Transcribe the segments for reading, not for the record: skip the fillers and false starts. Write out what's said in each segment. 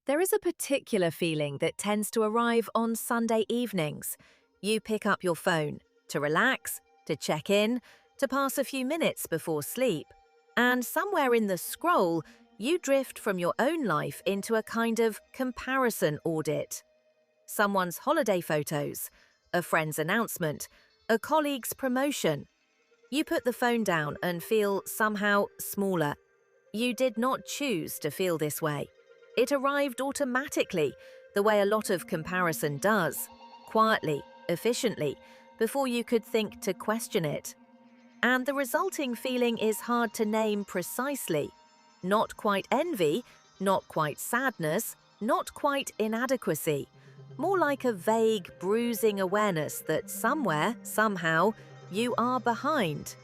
There is a particular feeling that tends to arrive on Sunday evenings. You pick up your phone to relax, to check in, to pass a few minutes before sleep. And somewhere in the scroll, you drift from your own life into a kind of comparison audit. Someone's holiday photos, a friend's announcement, a colleague's promotion. You put the phone down and feel somehow smaller. You did not choose to feel this way. It arrived automatically, the way a lot of comparison does, quietly, efficiently, before you could think to question it. And the resulting feeling is hard to name precisely. Not quite envy, not quite sadness, not quite inadequacy. More like a vague, bruising awareness that somewhere, somehow, you are behind.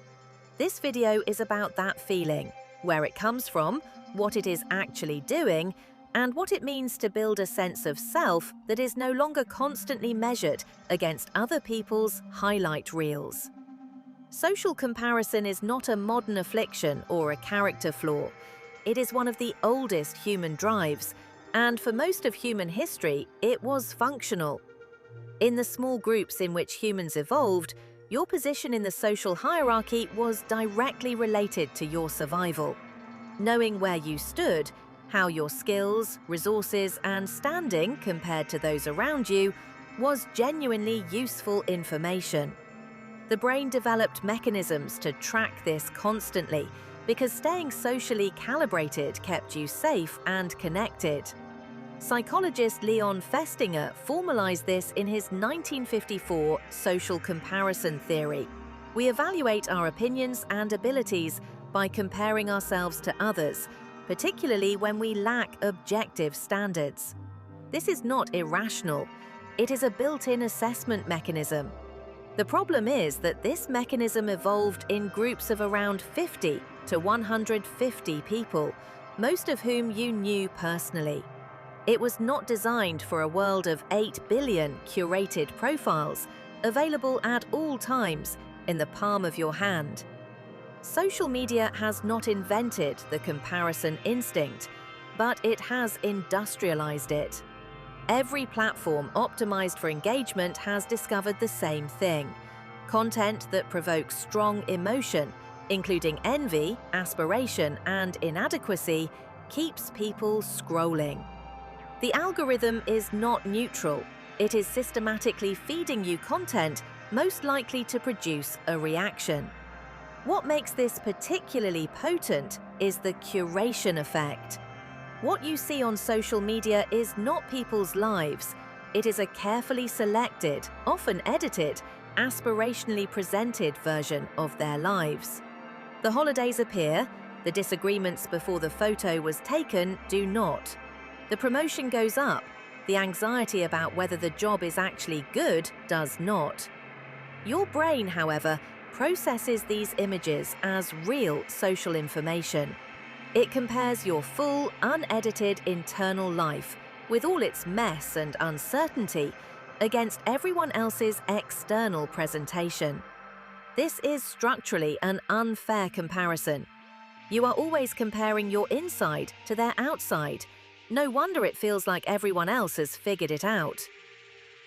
This video is about that feeling, where it comes from, what it is actually doing, and what it means to build a sense of self that is no longer constantly measured against other people's highlight reels. Social comparison is not a modern affliction or a character flaw. It is one of the oldest human drives, and for most of human history, it was functional. In the small groups in which humans evolved, your position in the social hierarchy was directly related to your survival. Knowing where you stood, how your skills, resources, and standing compared to those around you was genuinely useful information. The brain developed mechanisms to track this constantly because staying socially calibrated kept you safe and connected. Psychologist Leon Festinger formalized this in his 1954 social comparison theory. We evaluate our opinions and abilities by comparing ourselves to others, particularly when we lack objective standards. This is not irrational. It is a built-in assessment mechanism. The problem is that this mechanism evolved in groups of around 50 to 150 people, most of whom you knew personally. It was not designed for a world of 8 billion curated profiles, available at all times in the palm of your hand. Social media has not invented the comparison instinct, but it has industrialized it. Every platform optimized for engagement has discovered the same thing: content that provokes strong emotion, including envy, aspiration, and inadequacy, keeps people scrolling. The algorithm is not neutral. It is systematically feeding you content most likely to produce a reaction. What makes this particularly potent is the curation effect. What you see on social media is not people's lives. It is a carefully selected, often edited, aspirationally presented version of their lives. The holidays appear, the disagreements before the photo was taken do not. The promotion goes up, the anxiety about whether the job is actually good does not. Your brain, however, processes these images as real social information. It compares your full, unedited internal life, with all its mess and uncertainty, against everyone else's external presentation. This is structurally an unfair comparison. You are always comparing your inside to their outside. No wonder it feels like everyone else has figured it out.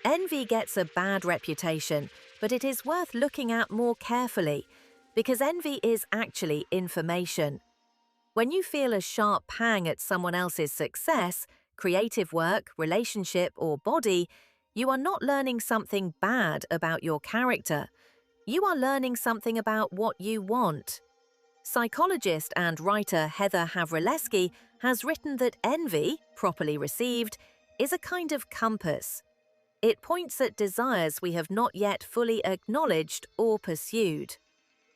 Envy gets a bad reputation, but it is worth looking at more carefully, because envy is actually information. When you feel a sharp pang at someone else's success, creative work, relationship, or body, you are not learning something bad about your character. You are learning something about what you want. Psychologist and writer Heather Havrilesky has written that envy, properly received, is a kind of compass. It points at desires we have not yet fully acknowledged or pursued.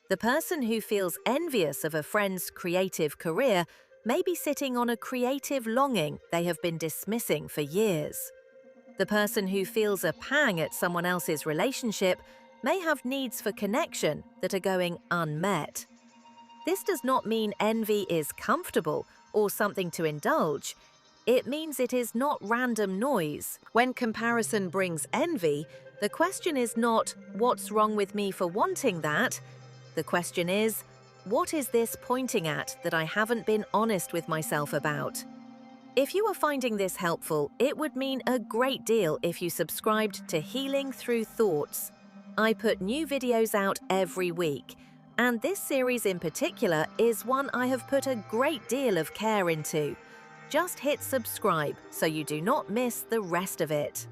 The person who feels envious of a friend's creative career may be sitting on a creative longing they have been dismissing for years. The person who feels a pang at someone else's relationship may have needs for connection that are going unmet. This does not mean envy is comfortable or something to indulge. It means it is not random noise. When comparison brings envy, the question is not, "What's wrong with me for wanting that?" The question is, what is this pointing at that I haven't been honest with myself about? If you are finding this helpful, it would mean a great deal if you subscribed to Healing Through Thoughts. I put new videos out every week, and this series in particular is one I have put a great deal of care into. Just hit subscribe so you do not miss the rest of it.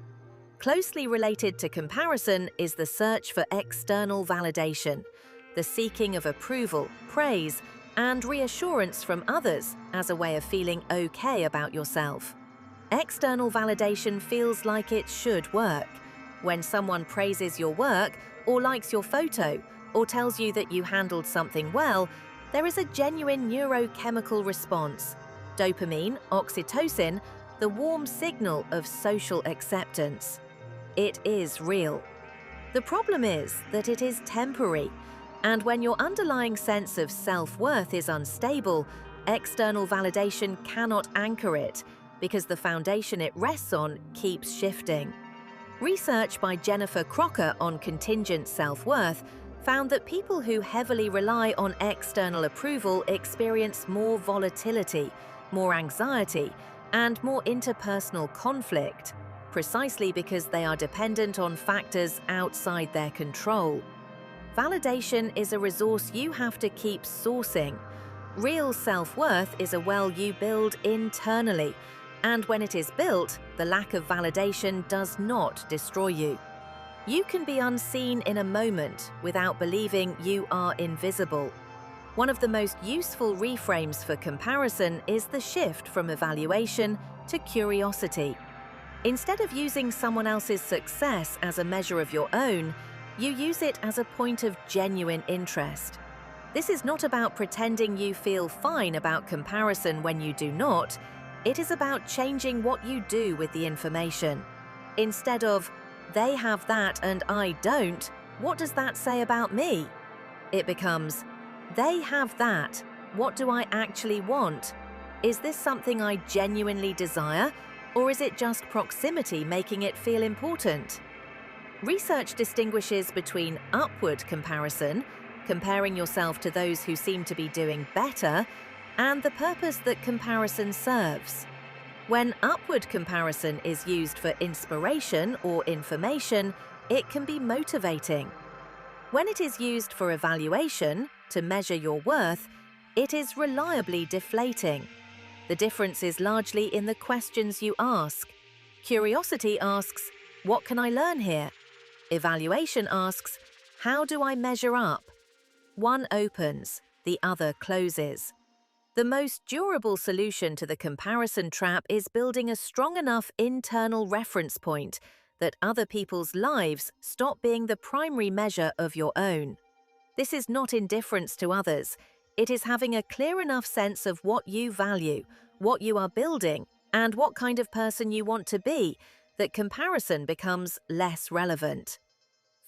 Closely related to comparison is the search for external validation, the seeking of approval, praise, and reassurance from others as a way of feeling okay about yourself. External validation feels like it should work. When someone praises your work, or likes your photo, or tells you that you handled something well, there is a genuine neurochemical response. Dopamine, oxytocin, the warm signal of social acceptance. It is real. The problem is that it is temporary. And when your underlying sense of self-worth is unstable, external validation cannot anchor it because the foundation it rests on keeps shifting. Research by Jennifer Crocker on contingent self-worth found that people who heavily rely on external approval experience more volatility, more anxiety, and more interpersonal conflict, precisely because they are dependent on factors outside their control. Validation is a resource you have to keep sourcing. Real self-worth is a well you build internally, and when it is built, the lack of validation does not destroy you. You can be unseen in a moment without believing you are invisible. One of the most useful reframes for comparison is the shift from evaluation to curiosity. Instead of using someone else's success as a measure of your own, you use it as a point of genuine interest. This is not about pretending you feel fine about comparison when you do not. It is about changing what you do with the information. Instead of, "They have that and I don't, what does that say about me?" It becomes, "They have that, what do I actually want? Is this something I genuinely desire, or is it just proximity making it feel important?" Research distinguishes between upward comparison, comparing yourself to those who seem to be doing better, and the purpose that comparison serves. When upward comparison is used for inspiration or information, it can be motivating. When it is used for evaluation, to measure your worth, it is reliably deflating. The difference is largely in the questions you ask. Curiosity asks, "What can I learn here?" Evaluation asks, "How do I measure up?" One opens, the other closes. The most durable solution to the comparison trap is building a strong enough internal reference point that other people's lives stop being the primary measure of your own. This is not indifference to others. It is having a clear enough sense of what you value, what you are building, and what kind of person you want to be, that comparison becomes less relevant.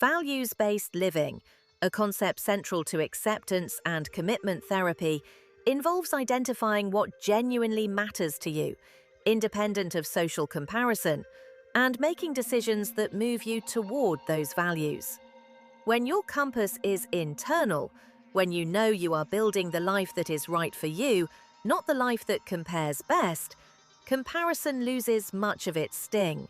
Values-based living, a concept central to acceptance and commitment therapy, involves identifying what genuinely matters to you, independent of social comparison, and making decisions that move you toward those values. When your compass is internal, when you know you are building the life that is right for you, not the life that compares best, comparison loses much of its sting.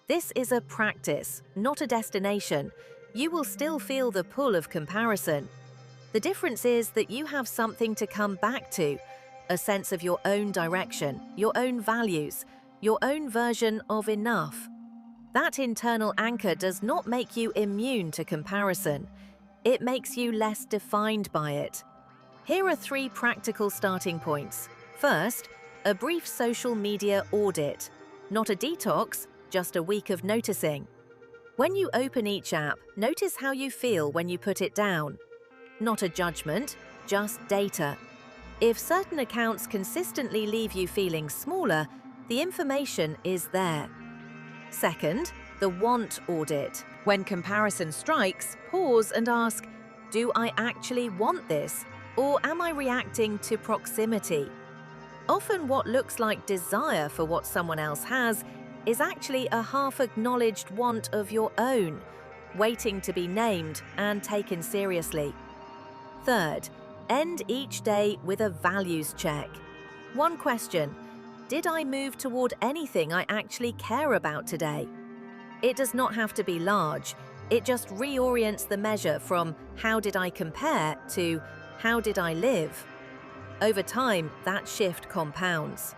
This is a practice, not a destination. You will still feel the pull of comparison. The difference is that you have something to come back to, a sense of your own direction, your own values, your own version of enough. That internal anchor does not make you immune to comparison. It makes you less defined by it. Here are 3 practical starting points. First, a brief social media audit. Not a detox, just a week of noticing. When you open each app, notice how you feel when you put it down. Not a judgment, just data. If certain accounts consistently leave you feeling smaller, the information is there. Second, the want audit. When comparison strikes, pause and ask, "Do I actually want this? Or am I reacting to proximity?" Often what looks like desire for what someone else has is actually a half-acknowledged want of your own, waiting to be named and taken seriously. Third, end each day with a values check. One question: did I move toward anything I actually care about today? It does not have to be large. It just reorients the measure from how did I compare to how did I live? Over time, that shift compounds.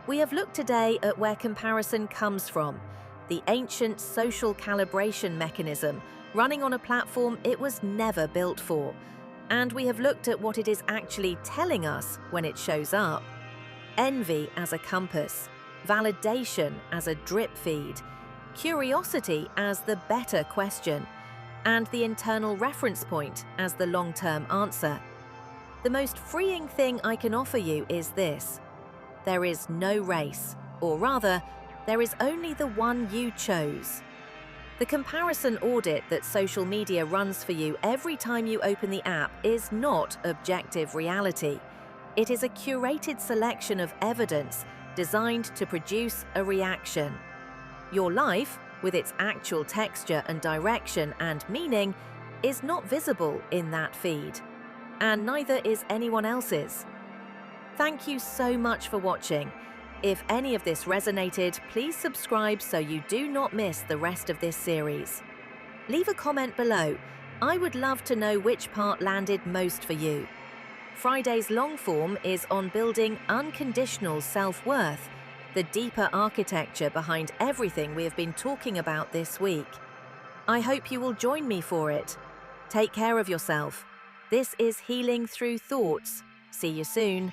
We have looked today at where comparison comes from, the ancient social calibration mechanism running on a platform it was never built for. And we have looked at what it is actually telling us when it shows up. Envy as a compass, validation as a drip feed, curiosity as the better question, and the internal reference point as the long-term answer. The most freeing thing I can offer you is this: there is no race, or rather, there is only the one you chose. The comparison audit that social media runs for you every time you open the app is not objective reality. It is a curated selection of evidence designed to produce a reaction. Your life, with its actual texture and direction and meaning, is not visible in that feed, and neither is anyone else's. Thank you so much for watching. If any of this resonated, please subscribe so you do not miss the rest of this series. Leave a comment below. I would love to know which part landed most for you. Friday's long form is on building unconditional self-worth, the deeper architecture behind everything we have been talking about this week. I hope you will join me for it. Take care of yourself. This is Healing Through Thoughts. See you soon.